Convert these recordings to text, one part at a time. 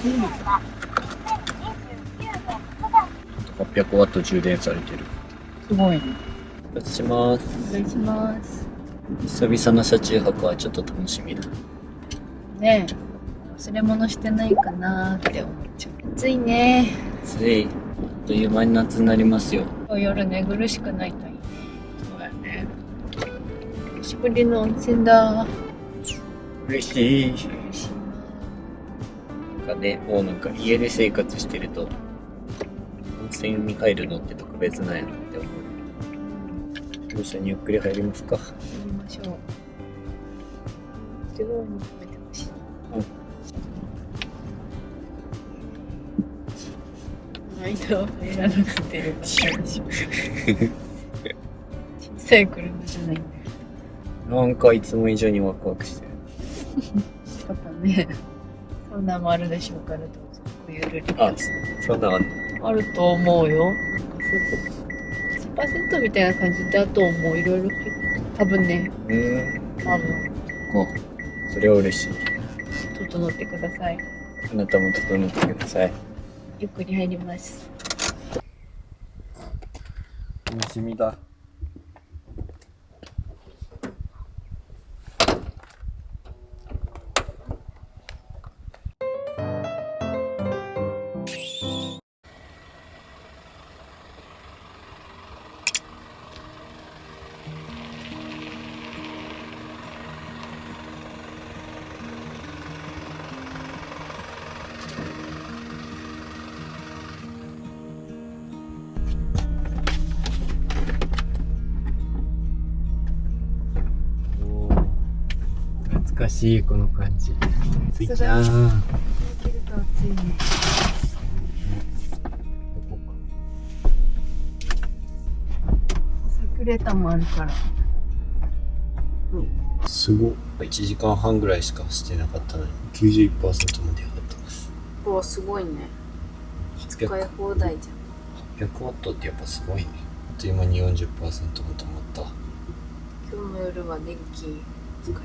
800ワット充電されてる。すごいね。お願いします。お願いします。久々の車中泊はちょっと楽しみだ。ねえ、忘れ物してないかなーって思っちゃう。暑いね。暑い。あっという間に夏になりますよ。夜寝苦しくないといいね。そうだよね。久しぶりの温泉だ。嬉しい。嬉しいなんかね、もうなんか家で生活してると温泉に入るのって特別なんやなって思う。一緒にゆっくり入りますか。な。やりましょう。すごいに食べてほしい。間は入らなくてよかったでしょ。小さい車じゃないんだよ。なんかいつも以上にワクワクしてる。パパね。そんなもあるでしょうから、どうぞごゆるり。あ、そんなのあんの？あると思うよ。100% みたいな感じだと思う。いろいろ多分ね。多分。こう。それは嬉しい。整ってください。あなたも整ってください。ゆっくり入ります。楽しみだ。懐かしいこの感じ。ついちゃん。いけると暑いね。サクレタもあるから。すごい。1時間半ぐらいしかしてなかったのに 91% まで上がってます。お、すごいね。使い放題じゃん。800ワットってやっぱすごいね。あっという間に 40% も止まった。今日の夜は電気使い放題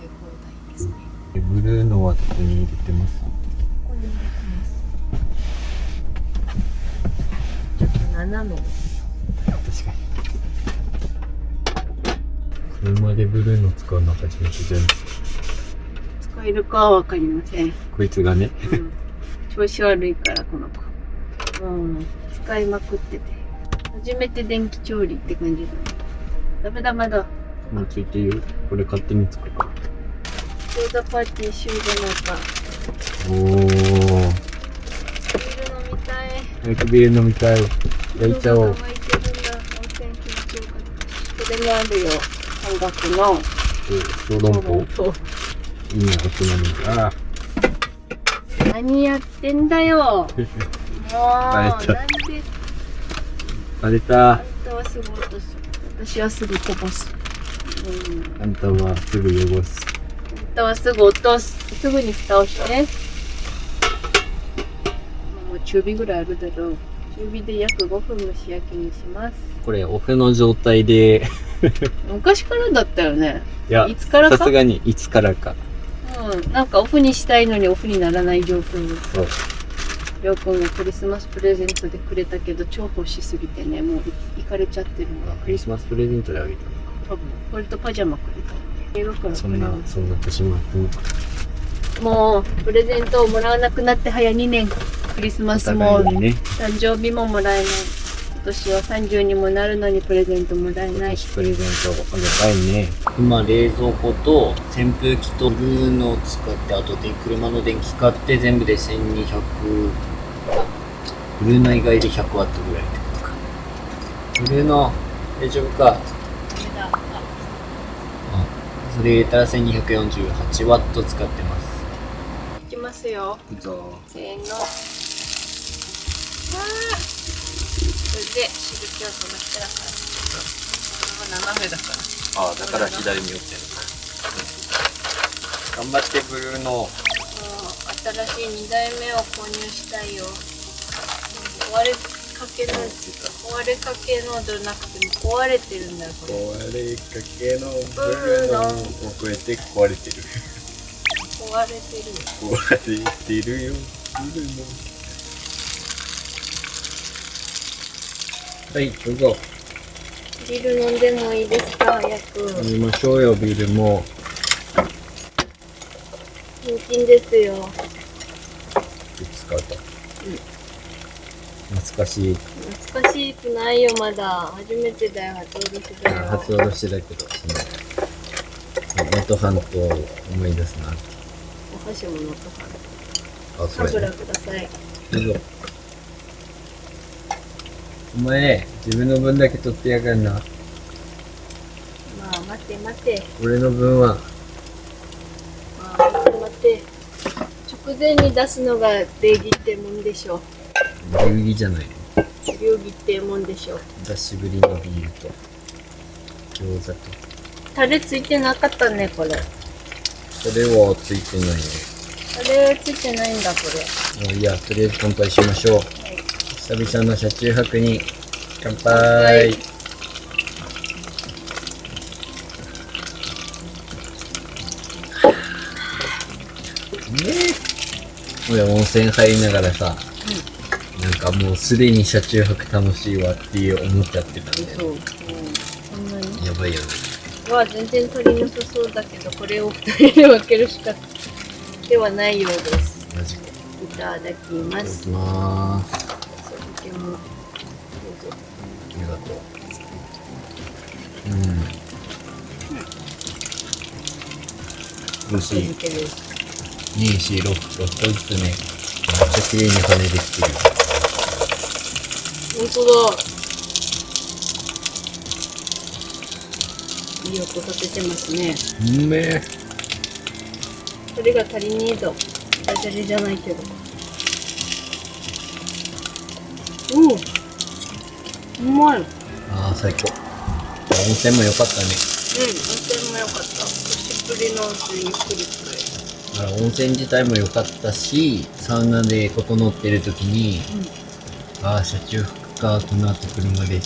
ですね。ブルーのはどこに入れてます？ここに入れてます。ちょっと斜めです。確かに。車でブルーの使うの初めてじゃない。使えるかはわかりません。こいつがね。調子悪いからこの子。使いまくってて。初めて電気調理って感じだね。ダメだまだ。もうついてるよ。これ勝手につくから。餃子パーティー終了なんか。おー。ビール飲みたい。早くビール飲みたい。焼いちゃおう。沸いてるんだ。温泉気持ちよかった。これにあるよ。半額の小籠包。そう。いいね、おつまみ。ああ。何やってんだよ。もう、なんで。バレた。あんたはすぐ落とす。私はすぐこぼす。あんたはすぐ汚す。あんたはすぐ落とす。すぐに蓋をして。もう中火ぐらいあるだろう。中火で約5分蒸し焼きにします。これオフの状態で昔からだったよね。いや、いつからか。さすがにいつからか。なんかオフにしたいのにオフにならない状況に。そう。りょうくんがクリスマスプレゼントでくれたけど超欲しすぎてね、もういかれちゃってるの。クリスマスプレゼントであげたのか。多分これとパジャマくれたよね。そんな年もあっても。もうプレゼントをもらわなくなって早2年。クリスマスも、ね、誕生日ももらえない。今年は30にもなるのにプレゼントもらえない。プレゼントあげたいね。今冷蔵庫と扇風機とブルーのを使ってあとで車の電気買って全部で1200。ブルーの以外で100ワットぐらいってことか。ブルーの大丈夫か。ダメだ。それ入れたら1248ワット使ってます。いきますよ。どうぞ。せーの。これで汁気を飛ばしたら斜めだから。ああ、だから左に寄ってるのか。頑張ってブルーの。新しい2台目を購入したいよ。壊れかけのじゃなくても壊れてるんだよこれ。壊れかけのブルーのを超えて壊れてる。壊れてるよ。壊れてるよ。はい、どうぞ。ビール飲んでもいいですか？早く。飲みましょうよ、ビールも。人気ですよ。使うと。懐かしい。懐かしくないよ、まだ。初めてだよ、初おろしだよ。初おろしだけど、能登半島を思い出すな。お箸ものとか。あ、それ。油ください。どうぞ。お前、自分の分だけ取ってやがんな。まあ、待て待て。俺の分は。まあ、待て待て。直前に出すのが礼儀ってもんでしょ。流儀じゃない。流儀ってもんでしょ。久しぶりのビールと餃子と。タレついてなかったね、これ。それはついてないね。タレついてないんだ、これ。もういいや、とりあえず乾杯しましょう。はい。久々の車中泊に乾杯。はいねえ。俺温泉入りながらさ、なんかもうすでに車中泊楽しいわっていう思っちゃってたんで。そう。そんなに。やばいよね。全然足りなさそうだけど、これを2人で分けるしかではないようです。マジか。いただきまいただす。きまーす。お酒もどうぞ。ありがとう。美味しい。お酒です。2、4、6、6個ずつね、めっちゃ綺麗に羽できてる。本当だ。いい音立ててますね。うめえ。それが足りねえぞ。ダジャレじゃないけど。うまい。ああ、最高。温泉も良かったね。温泉も良かった。久しぶりの温泉ゆっくりくらい。温泉自体も良かったし、サウナで整ってる時に、ああ、車中泊か、この後車で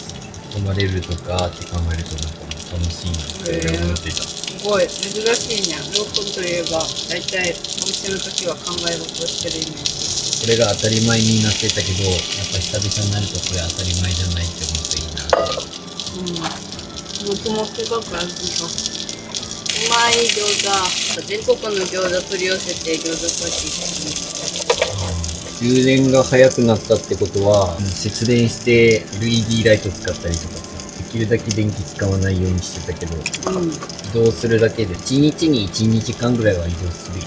泊まれるとかって考えるとなんかもう楽しいなって思ってた。すごい珍しいね。ローソンといえば、だいたいお店の時は考え事をしてるイメージ。これが当たり前になってたけど、やっぱ久々になるとこれ当たり前じゃないって思うといいなって。もともとがく味が。うまい餃子。全国の餃子取り寄せて餃子パーティーして充電が早くなったってことは、節電して LED ライト使ったりとかさ、できるだけ電気使わないようにしてたけど、移動するだけで1日に1日間ぐらいは移動するよ。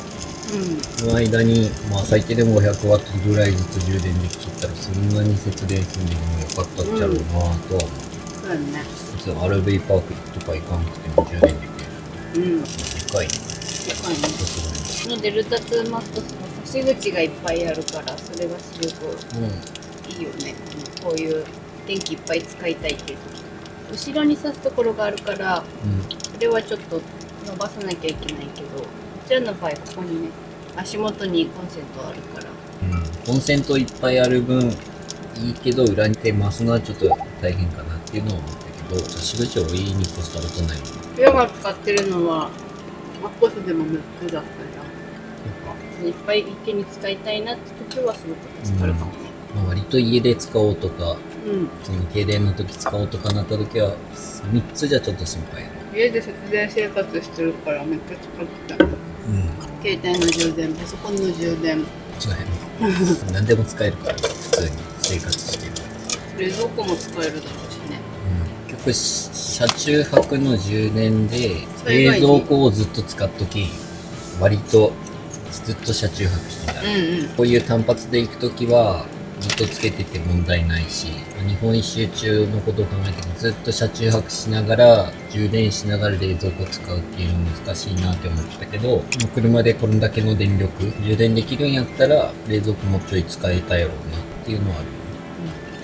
その間に、まあ最低でも500ワットぐらいずつ充電できちゃったら、そんなに節電するんでもよかったっちゃろうなぁとは思う。そうだね。普通 RV パークとか行かなくても充電できる。でかいね。でかいね。このデルタ2マックスの差し口がいっぱいあるから、それがすごくいいよね。こういう電気いっぱい使いたいっていう時。後ろに刺すところがあるから、それはちょっと伸ばさなきゃいけないけど、こちらの場合ここにね、足元にコンセントあるから。コンセントいっぱいある分いいけど、裏に手回すのはちょっと大変かなっていうのは思ったけど、差し口を多いに越したことないもん。親が使ってるのはマックスでも6つだったじゃん。いっぱい一気に使いたいなって時はすごく助かるかもね。割と家で使おうとか、その停電の時使おうとかなった時は3つじゃちょっと心配。家で節電生活してるからめっちゃ使ってた。携帯の充電、パソコンの充電。そうやね。何でも使えるから普通に生活してる。冷蔵庫も使えるだろうしね。結局車中泊の充電で冷蔵庫をずっと使っとき、割とずっと車中泊してた。こういう単発で行くときはずっとつけてて問題ないし、日本一周中のことを考えてもずっと車中泊しながら充電しながら冷蔵庫使うっていうの難しいなって思ってたけど、車でこれだけの電力充電できるんやったら冷蔵庫もちょい使えたやろうなっていうのはある。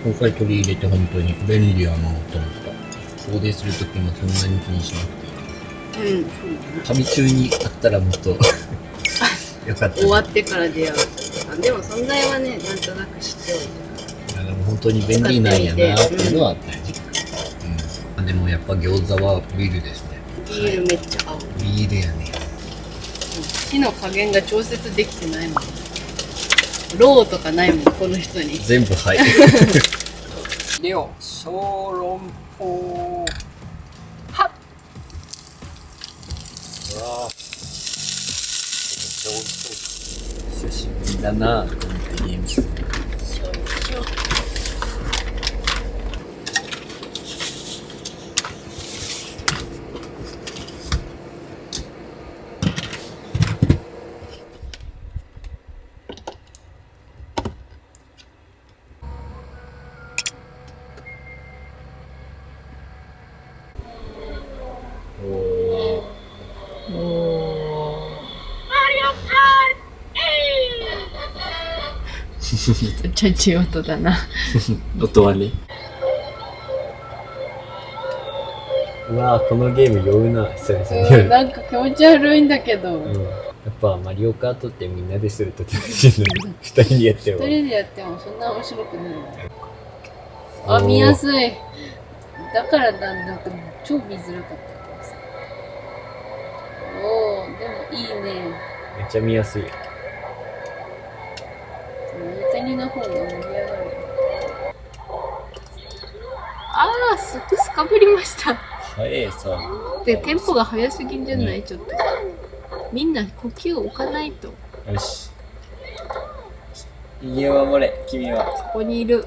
今回取り入れて本当に便利やなと思った。送迎するときもそんなに気にしなくていい。旅中にあったらもっとよかった、ね。終わってから出会うとか。でも存在はね、なんとなく知っておいた。でも本当に便利なんやなっていうのはあったよね。でもやっぱ餃子はビールですね。ビールめっちゃ合う。ビールやね。火の加減が調節できてないもん。ローとかないもん、この人に。全部はい。でよ、小籠包。はっ。うわぁ。久しぶりだな、このゲームする。ちゃちい音だな。音はね。うわぁ、このゲーム酔うな、久々にやる。なんか気持ち悪いんだけど。やっぱマリオカートってみんなですると楽しいのに、二人でやっても。一人でやってもそんな面白くない。あ、見やすい。だからなんか超見づらかったけどさ。おー、でもいいね。めっちゃ見やすい。イタリの方が盛り上がる。あー、スかぶりました。早いさ。で、テンポが速すぎんじゃない、ちょっと。みんな呼吸を置かないと。よし。右を守れ、君は。ここにいる。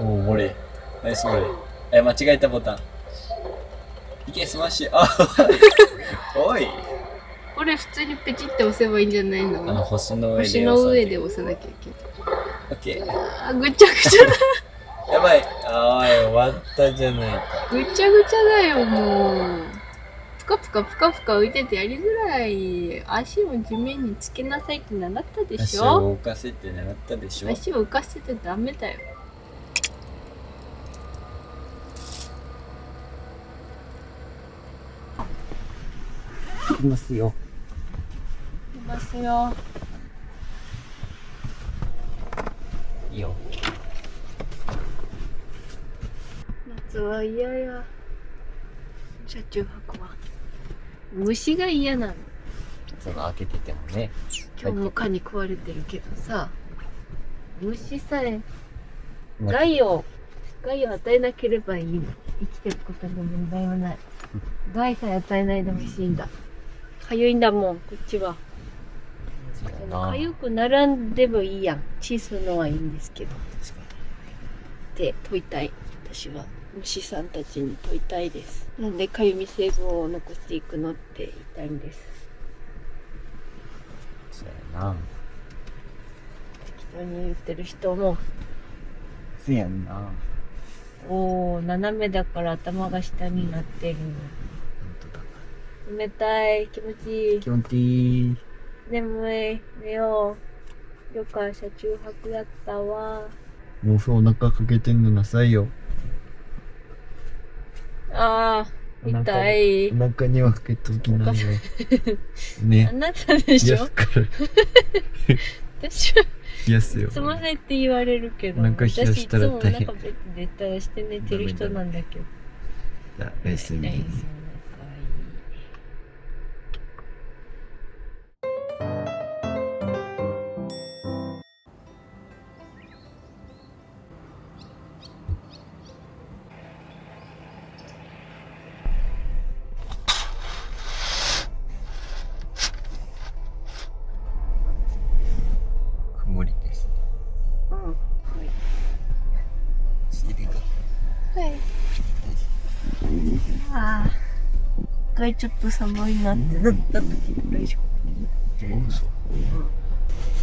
おお、守れ。ナイス守れ。間違えたボタン。いけ、スマッシュ。あ、おい。これ普通にペチって押せばいいんじゃないの？星の上で。星の上で押さなきゃいけない。オッケー。あー、ぐちゃぐちゃだ。やばい。あー、終わったじゃないか。ぐちゃぐちゃだよ、もう。ぷかぷかぷかぷか浮いててやりづらい。足を地面につけなさいって習ったでし足ょ？を動かせって習ったでしょ？足を浮かせてダメだよ。いますよ。いますよ。いいよ。夏は嫌や。車中泊は。虫が嫌なの。その開けててもね。今日も蚊に食われてるけどさ。虫さえ害を与えなければいいの。生きてることに問題はない。害さえ与えないでほしいんだ。かゆいんだもん、こっちは。かゆくならんでもいいやん。チーするのはいいんですけど。って問いたい。私は虫さんたちに問いたいです。なんでかゆみ成分を残していくのって言いたいんです。そうやな。適当に言ってる人も。せやんな。おー、斜めだから頭が下になってる。冷たい、気持ちいい。気持ちいい。眠い、寝よう。よか、車中泊やったわ。もうお腹かけて寝なさいよ。あー、痛い。お腹にはかけときなよ。ね。あなたでしょ？私は、冷やすよ。すまないって言われるけど、お腹冷やしたら大変。私いつもお腹ベッドでたらして寝てる人なんだけど。じゃあ、おやすみ。おやすみなさい。曇りです。うん。はい。尻が。はい。ああ。一回ちょっと寒いなってなった時ぐらいしか。そう。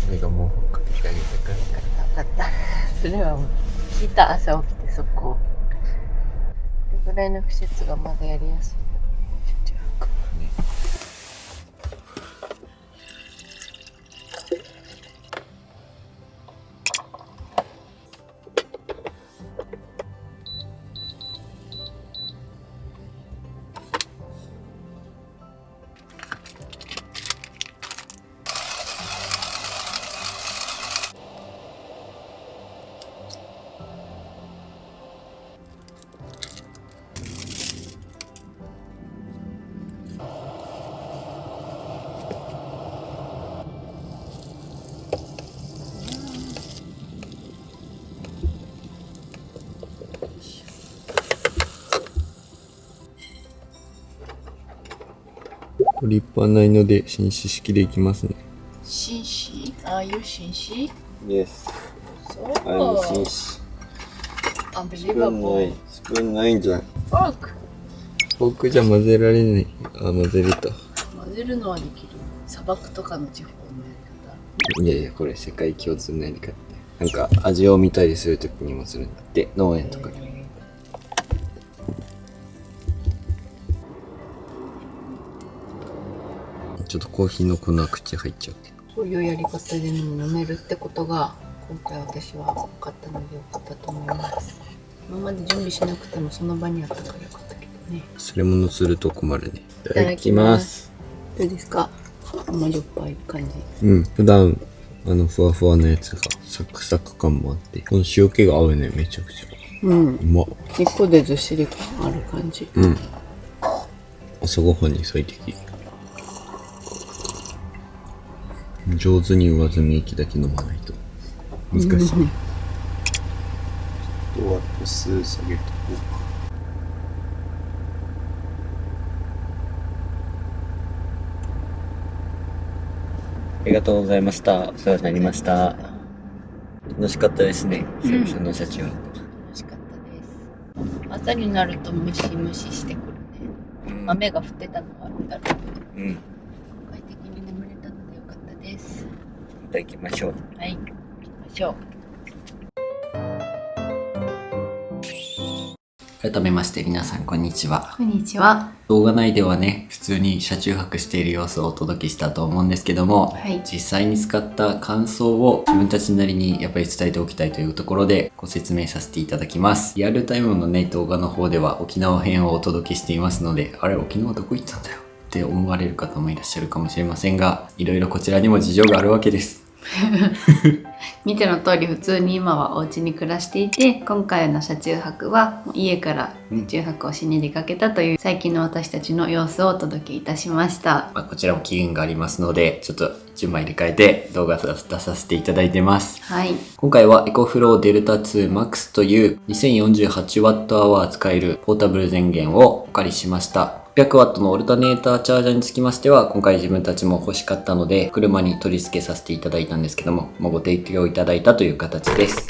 俺が毛布かけてあげたから。分かった。それはもう、聞いた朝起きてそこ。これぐらいの季節がまだやりやすい。トリップはないので紳士式でいきますね。紳士？ああいう紳士？ Yes。そう。紳士。アンビリバボー。スプーンないんじゃん。フォーク。フォークじゃ混ぜられない。あ、混ぜれた。混ぜるのはできる。砂漠とかの地方のやり方。いやいや、これ世界共通のやり方。なんか味を見たりするときにもするんだって、農園とかで。ちょっとコーヒーの粉口入っちゃうけど。そういうやり方で飲めるってことが今回私は分かったのでよかったと思います。今まで準備しなくてもその場にあったからよかったけどね。忘れ物すると困るね。いただきます。どうですか？甘じょっぱい感じ。うん、普段ふわふわのやつがサクサク感もあって、この塩気が合うね、めちゃくちゃ。うん。うまっ。一個でずっしり感ある感じ。うん。朝ごはんに最適。上手に上積み液だけ飲まないと難しい。あとは度数下げとこうか。ありがとうございました。お世話になりました。楽しかったですね。久々の車中泊。楽しかったです。朝になるとムシムシしてくるね。雨が降ってたのはあるんだろうけど。うん。快適に眠れたのでよかったです。また行きましょう。はい、行きましょう。改めまして皆さんこんにちは。こんにちは。動画内ではね、普通に車中泊している様子をお届けしたと思うんですけども、はい、実際に使った感想を自分たちなりにやっぱり伝えておきたいというところでご説明させていただきます。リアルタイムのね、動画の方では沖縄編をお届けしていますので、あれ沖縄どこ行ったんだよって思われる方もいらっしゃるかもしれませんが、いろいろこちらにも事情があるわけです。見ての通り普通に今はお家に暮らしていて、今回の車中泊は家から車中泊をしに出かけたという最近の私たちの様子をお届けいたしました。こちらも期限がありますので、ちょっと順番入れ替えて動画出させていただいてます。はい。今回はエコフローデルタ2 MAX という 2048Wh 使えるポータブル電源をお借りしました。600W のオルタネーターチャージャーにつきましては、今回自分たちも欲しかったので、車に取り付けさせていただいたんですけども、もうご提供いただいたという形です。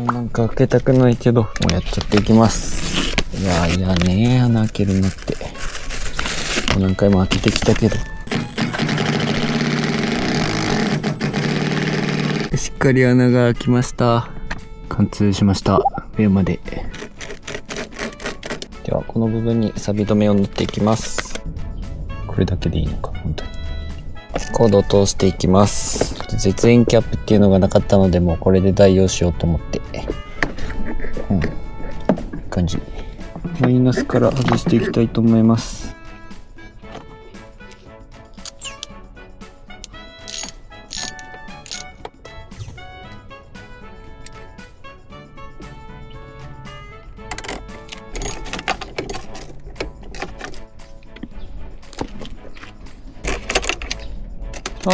なんか開けたくないけど、もうやっちゃっていきます。いやね、穴開けるのって。もう何回も開けてきたけど。しっかり穴が開きました。貫通しました。上まで。ではこの部分に錆止めを塗っていきます。これだけでいいのか本当に。コードを通していきます。絶縁キャップっていうのがなかったので、もうこれで代用しようと思って、いい感じ。マイナスから外していきたいと思います。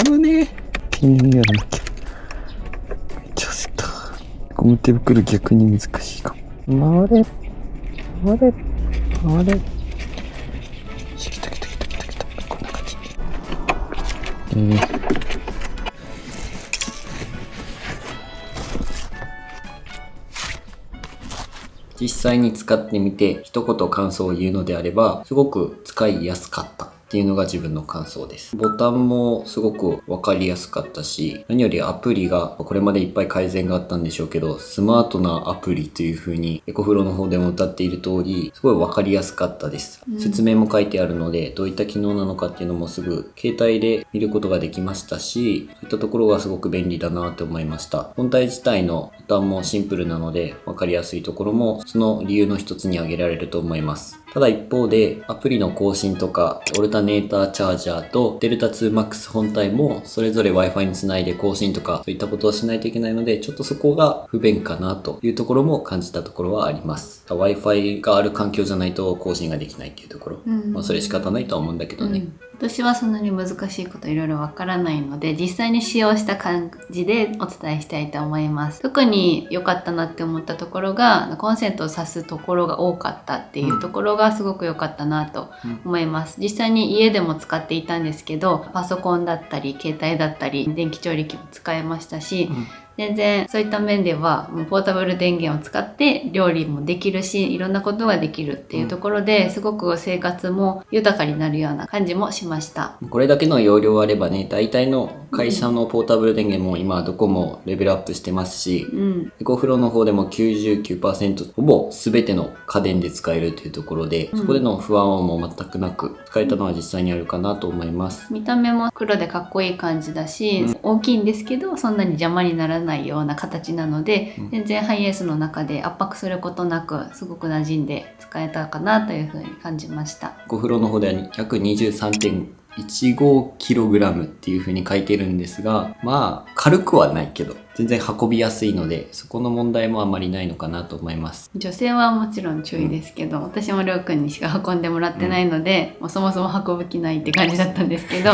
危ねえ。記念やらなきゃ。めっちゃ焦った。ゴム手袋逆に難しいかも。回れ。来た。こんな感じ。実際に使ってみて一言感想を言うのであれば、すごく使いやすかったっていうのが自分の感想です。ボタンもすごくわかりやすかったし、何よりアプリがこれまでいっぱい改善があったんでしょうけど、スマートなアプリという風にエコフロの方でも歌っている通り、すごいわかりやすかったです。説明も書いてあるので、どういった機能なのかっていうのもすぐ携帯で見ることができましたし、そういったところがすごく便利だなと思いました。本体自体のボタンもシンプルなので、わかりやすいところもその理由の一つに挙げられると思います。ただ一方で、アプリの更新とか、オルタネーターチャージャーとデルタ2 MAX 本体もそれぞれ Wi-Fi につないで更新とか、そういったことをしないといけないので、ちょっとそこが不便かなというところも感じたところはあります。Wi-Fi がある環境じゃないと更新ができないっていうところ。それ仕方ないとは思うんだけどね。私はそんなに難しいこといろいろわからないので、実際に使用した感じでお伝えしたいと思います。特に良かったなって思ったところが、コンセントを挿すところが多かったっていうところがすごく良かったなと思います。実際に家でも使っていたんですけど、パソコンだったり携帯だったり電気調理器も使えましたし、全然そういった面ではポータブル電源を使って料理もできるし、いろんなことができるっていうところですごく生活も豊かになるような感じもしました。これだけの容量あればね、大体の会社のポータブル電源も今どこもレベルアップしてますし、エコフローの方でも 99% ほぼ全ての家電で使えるというところで、そこでの不安も全くなく使えたのは実際にあるかなと思います。見た目も黒でかっこいい感じだし、大きいんですけどそんなに邪魔にならないような形なので、全然ハイエースの中で圧迫することなくすごく馴染んで使えたかなというふうに感じました。エコフローの方では約 23.15kg っていう風に書いてるんですが、まあ軽くはないけど全然運びやすいので、そこの問題もあまりないのかなと思います。女性はもちろん注意ですけど、私もりょうくんにしか運んでもらってないので、もうそもそも運ぶ気ないって感じだったんですけど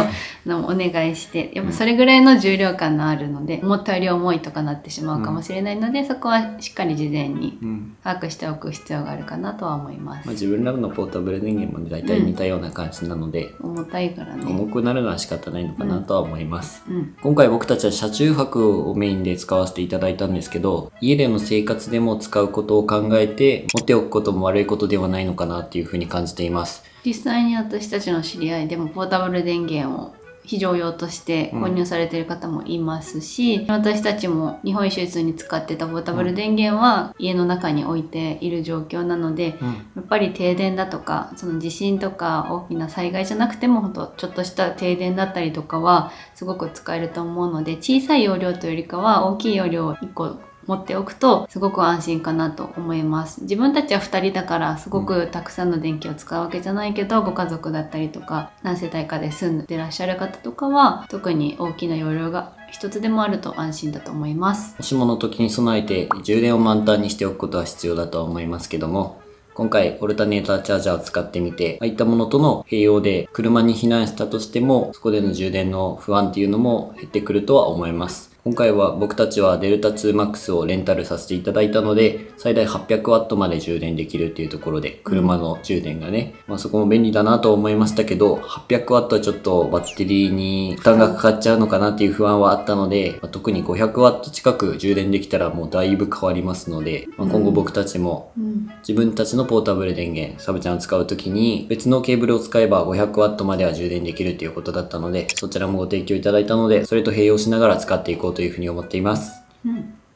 お願いして、やっぱそれぐらいの重量感のあるので、思ったより重いとかなってしまうかもしれないので、そこはしっかり事前に把握しておく必要があるかなとは思います。自分らのポータブル電源も大体似たような感じなので、重たいからね、重くなるのは仕方ないのかなとは思います。今回僕たちは車中泊をメインで使わせていただいたんですけど、家での生活でも使うことを考えて持っておくことも悪いことではないのかなっていうふうに感じています。実際に私たちの知り合いでもポータブル電源を非常用として購入されている方もいますし、私たちも日本一周通に使ってたポータブル電源は家の中に置いている状況なので、やっぱり停電だとかその地震とか大きな災害じゃなくても、ほんとちょっとした停電だったりとかはすごく使えると思うので、小さい容量というよりかは大きい容量を1個持っておくとすごく安心かなと思います。自分たちは2人だからすごくたくさんの電気を使うわけじゃないけど、ご家族だったりとか何世帯かで住んでらっしゃる方とかは特に大きな容量が一つでもあると安心だと思います。もしもの時に備えて充電を満タンにしておくことは必要だとは思いますけども、今回オルタネーターチャージャーを使ってみて、ああいったものとの併用で車に避難したとしても、そこでの充電の不安っていうのも減ってくるとは思います。今回は僕たちはデルタ 2MAX をレンタルさせていただいたので、最大 800W まで充電できるっていうところで、車の充電がね、そこも便利だなと思いましたけど、800W はちょっとバッテリーに負担がかかっちゃうのかなっていう不安はあったので、特に 500W 近く充電できたらもうだいぶ変わりますので、今後僕たちも自分たちのポータブル電源、サブちゃんを使うときに別のケーブルを使えば 500W までは充電できるっていうことだったので、そちらもご提供いただいたので、それと併用しながら使っていこうというふうに思っています。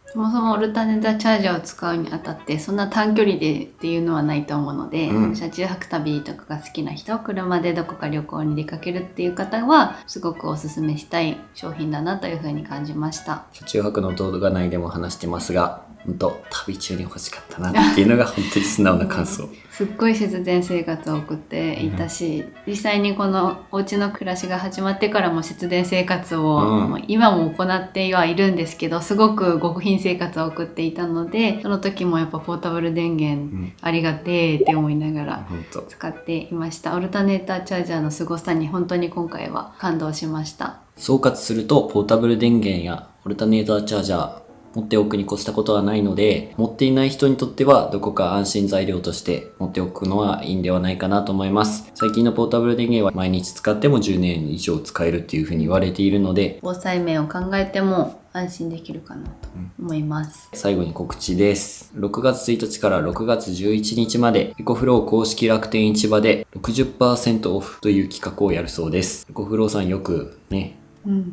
そもそもオルタネーターチャージャーを使うにあたってそんな短距離でっていうのはないと思うので、車中泊旅とかが好きな人、車でどこか旅行に出かけるっていう方はすごくおすすめしたい商品だなというふうに感じました。車中泊の動画内でも話してますが、本当旅中に欲しかったなっていうのが本当に素直な感想。すっごい節電生活を送っていたし、実際にこのお家の暮らしが始まってからも節電生活を、今も行ってはいるんですけど、すごく極貧生活を送っていたので、その時もやっぱポータブル電源ありがてーって思いながら使っていました。オルタネーターチャージャーの凄さに本当に今回は感動しました。総括すると、ポータブル電源やオルタネーターチャージャー持っておくに越したことはないので、持っていない人にとってはどこか安心材料として持っておくのはいいんではないかなと思います。最近のポータブル電源は毎日使っても10年以上使えるっていうふうに言われているので、防災面を考えても安心できるかなと思います。最後に告知です。6月1日から6月11日までエコフロー公式楽天市場で 60% オフという企画をやるそうです。エコフローさんよくね、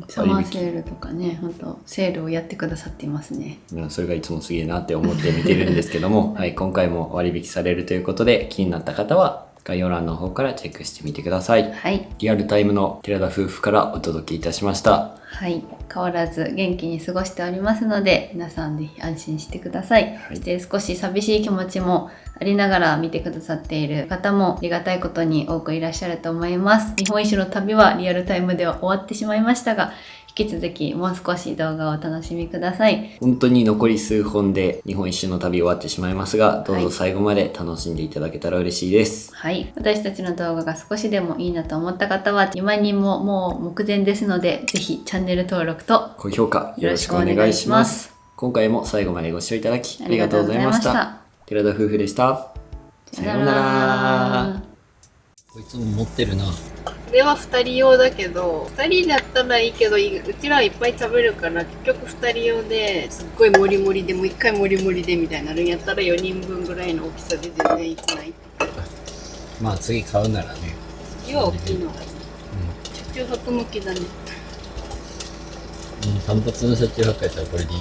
サマーセールとかね、本当セールをやってくださっていますね。それがいつもすげえなって思って見てるんですけども、はい、今回も割引されるということで、気になった方は概要欄の方からチェックしてみてください。はい。リアルタイムの寺田夫婦からお届けいたしました。はい。変わらず元気に過ごしておりますので、皆さんぜひ安心してください。そして少し寂しい気持ちもありながら見てくださっている方もありがたいことに多くいらっしゃると思います。日本一周の旅はリアルタイムでは終わってしまいましたが、引き続きもう少し動画をお楽しみください。本当に残り数本で日本一周の旅終わってしまいますが、どうぞ最後まで楽しんでいただけたら嬉しいです。はい。私たちの動画が少しでもいいなと思った方は、2万人ももう目前ですので、ぜひチャンネル登録と高評価よろしくお願いします。今回も最後までご視聴いただきありがとうございました。寺田夫婦でした。さようなら。こいつも持ってるな。これは2人用だけど、2人だったらいいけど、うちらはいっぱい食べるから、結局2人用ですっごいモリモリでもう1回モリモリでみたいになるんやったら4人分ぐらいの大きさで全然いけない。まあ次買うならね。次は大きいのがいい。車中泊向きだね。単発の車中泊やったらこれでいい。